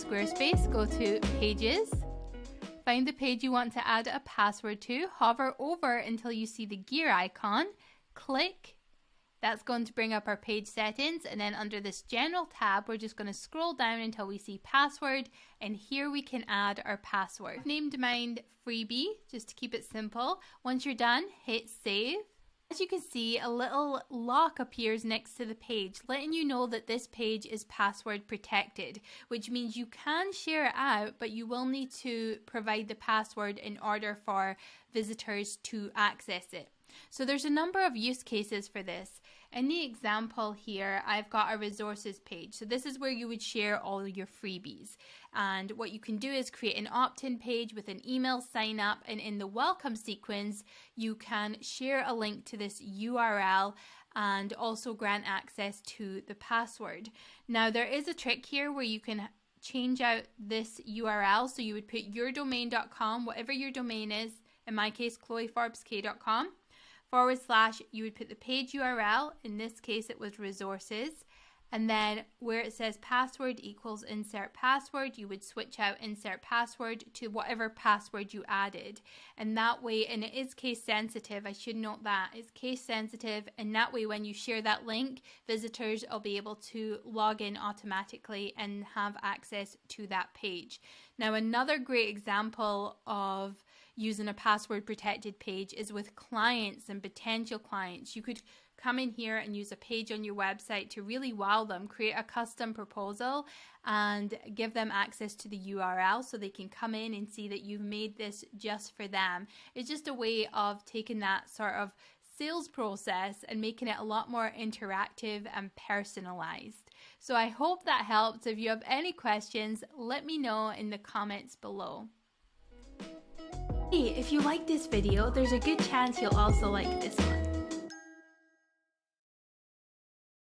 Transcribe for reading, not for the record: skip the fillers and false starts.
Squarespace, go to Pages, find the page you want to add a password to, hover over until you see the gear icon, click. That's going to bring up our page settings, and then under this general tab we're just going to scroll down until we see password, and here we can add our password. I've named mine freebie just to keep it simple. Once you're done, hit save. As you can see, a little lock appears next to the page, letting you know that this page is password protected, which means you can share it out, but you will need to provide the password in order for visitors to access it. So there's a number of use cases for this. In the example here, I've got a resources page. So this is where you would share all your freebies. And what you can do is create an opt-in page with an email sign up, and in the welcome sequence, you can share a link to this URL and also grant access to the password. Now there is a trick here where you can change out this URL. So you would put yourdomain.com, whatever your domain is, in my case, chloeforbeskay.com. / you would put the page URL, in this case it was resources, and then where it says password equals insert password, you would switch out insert password to whatever password you added, and that way, and it is case sensitive, I should note that it's case sensitive, and that way when you share that link, visitors will be able to log in automatically and have access to that page. Now another great example of using a password protected page is with clients and potential clients. You could come in here and use a page on your website to really wow them, create a custom proposal and give them access to the URL so they can come in and see that you've made this just for them. It's just a way of taking that sort of sales process and making it a lot more interactive and personalized. So I hope that helped. If you have any questions, let me know in the comments below. Hey, if you like this video, there's a good chance you'll also like this one.